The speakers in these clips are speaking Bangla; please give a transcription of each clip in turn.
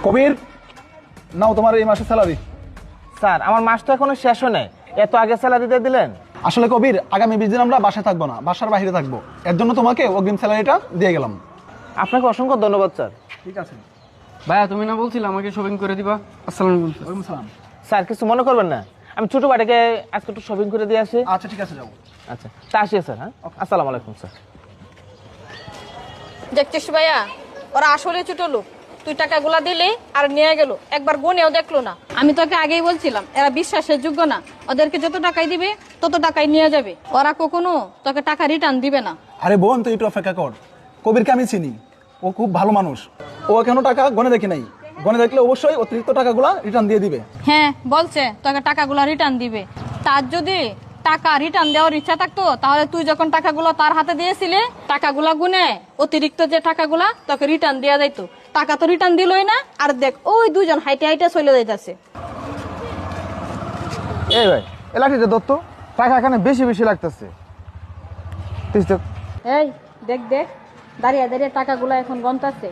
কবির, নাও তোমার এই মাসের স্যালারি। স্যার আমার মাস তো এখনো শেষ হয় নাই, এত আগে স্যালারি দিয়ে দিলেন? আসলে কবির, আগামী 20 দিন আমরা বাসায় থাকবো না, বাসার বাইরে থাকবো, এর জন্য তোমাকে অগ্রিম স্যালারিটা দিয়ে গেলাম। আপনাকে অসংখ্য ধন্যবাদ স্যার। ঠিক আছে। ভাইয়া তুমি না বলছিলে আমাকে শপিং করে দিবা? আসসালামু আলাইকুম। ওয়ালাইকুম সালাম। স্যার কিছু মনে করবেন না, আমি ছোট বাড়িকে আজকে একটু শপিং করে দিয়ে আসি। আচ্ছা ঠিক আছে, যাও। আচ্ছা তা আসি স্যার। হ্যাঁ, আসসালামু আলাইকুম স্যার। দেখছিস ভাইয়া, ওরা আসলে ছোট লোক। তুই টাকাগুলা দিলে আর নিয়ে গেল, একবার গুনেও দেখলো না। আমি তোকে আগেই বলছিলাম এরা বিশ্বাসের যোগ্য না, ওদেরকে যত টাকাই দিবে তত টাকাই নিয়ে যাবে, ওরা কখনো তোকে টাকা রিটার্ন দিবে না। আরে বোন, তুই একটু অপেক্ষা কর। কবিরকে আমি চিনি, ও খুব ভালো মানুষ। ও কেন টাকা গনে দেখি নাই, গনে দেখলে অবশ্যই অতিরিক্ত টাকাগুলা রিটার্ন দিয়ে দিবে। হ্যাঁ বলছে তোকে টাকাগুলা রিটার্ন দিবে। তার যদি টাকা রিটার্ন দেওয়ার ইচ্ছা থাকতো তাহলে তুই যখন টাকাগুলো তার হাতে দিয়েছিলে টাকাগুলা গুনে অতিরিক্ত যে টাকাগুলা তোকে রিটার্ন দেওয়া যাইতো, টাকা তো রিটার্ন দিলই না। আর দেখ ওই দুজন হাইটে হাইটে চলে যাইতেছে। এই ভাই এলাকাটা দত্ত, টাকা এখানে বেশি বেশি লাগতেছে। এই দেখ দেখ, দাঁড়িয়ে দাঁড়িয়ে টাকাগুলো এখন গন্তাছে।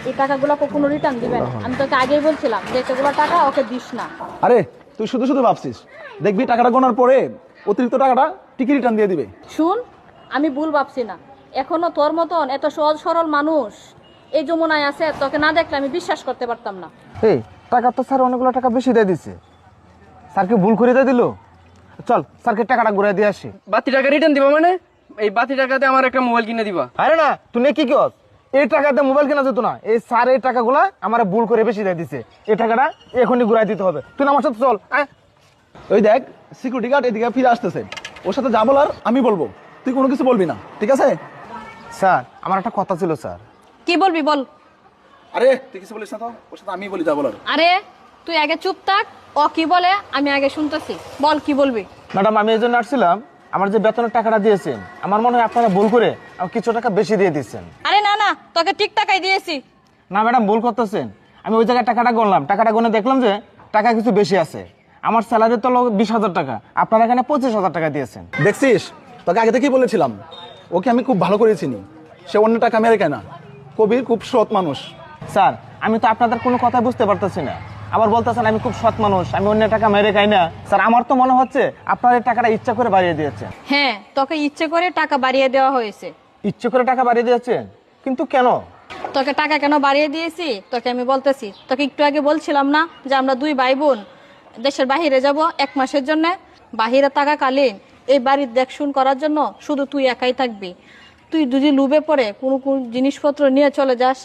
এই টাকাগুলো কখনো রিটার্ন দিবে না। আমি তোকে আগেই বলছিলাম যে এতগুলো টাকা ওকে দিস না। আরে তুই শুধু শুধু ভাবছিস, দেখবি টাকাটা গোনার পরে অতিরিক্ত টাকাটা ঠিকই রিটার্ন দিয়ে দিবে। শুন, আমি ভুল ভাবছি না। এখনো তোর মতন এত সহজ সরল মানুষ এই যমুনায় আছে, তোকে না দেখলে আমি বিশ্বাস করতে পারতাম না। এই টাকা তো স্যার অনেকগুলো টাকা বেশি দিয়ে দিছে, স্যারকে ভুল করে দিয়ে দিল। চল স্যারকে টাকাটা ঘুরে দিয়ে আসি। বাতি টাকা রিটার্ন দিবা মানে? এই বাতি টাকাতে আমার একটা মোবাইল কিনে দিবা? আরে না, তুই নে কি কর, এই টাকাতে মোবাইল কেনা যেত না। এই স্যার এই টাকাগুলা আমার ভুল করে বেশি দিয়ে দিছে, এই টাকাটা এখনই ঘুরাই দিতে হবে। তুই না আমার সাথে চল। ওই দেখ, সিকিউরিটি গার্ড এদিকে ফিরে আসতেছে, ওর সাথে যা বলার আমি বলবো, তুই কোনো কিছু বলবি না, ঠিক আছে? স্যার আমার একটা কথা ছিল স্যার। কি বলবি বল। আরে তুই কিছু বলিস না তো, ওর সাথে আমি বলি যা বলার। আরে তুই আগে চুপ থাক, ও কি বলে আমি আগে শুনতেছি। বল কি বলবি। ম্যাডাম আমি এই জন্য আসছিলাম, আমার যে বেতনের টাকাটা দিয়েছেন আমার মনে হয় আপনারা ভুল করে আমার কিছু টাকা বেশি দিয়ে দিচ্ছেন। আরে না না, তোকে ঠিক টাকাই দিয়েছি। না ম্যাডাম ভুল করতেছেন, আমি ওই জায়গায় টাকাটা গুনলাম, টাকাটা গুনে দেখলাম যে টাকা কিছু বেশি আছে। আমার স্যালারি তো 20,000 টাকা, আপনারা এখানে 25,000 টাকা দিয়েছেন। দেখছিস, তোকে আগে থেকেই বলেছিলাম, ওকে আমি খুব ভালো করে চিনি, সে অন্য টাকা মেরে কেনা। কবির খুব সৎ মানুষ। স্যার আমি তো আপনাদের কোনো কথা বুঝতে পারতেছি না, আবার বলতেছেন আমি খুব সৎ মানুষ, আমি অন্য টাকা মেরে খাই না। স্যার আমার তো মনে হচ্ছে আপনার এই টাকাটা ইচ্ছা করে বাড়িয়ে দিয়েছেন। হ্যাঁ, তোকে ইচ্ছে করে টাকা বাড়িয়ে দেওয়া হয়েছে। ইচ্ছে করে টাকা বাড়িয়ে দিয়েছেন, কিন্তু কেন? তোকে টাকা কেন বাড়িয়ে দিয়েছি তোকে আমি বলতেছি। তোকে একটু আগে বলছিলাম না যে আমরা দুই ভাই বোন দেশের বাহিরে যাব 1 মাসের জন্য। বাহিরে থাকাকালীন এই বাড়ির দেখশুন করার জন্য শুধু তুই একাই থাকবি। তুই যদি লুবে পড়ে কোনো জিনিসপত্র নিয়ে চলে যাস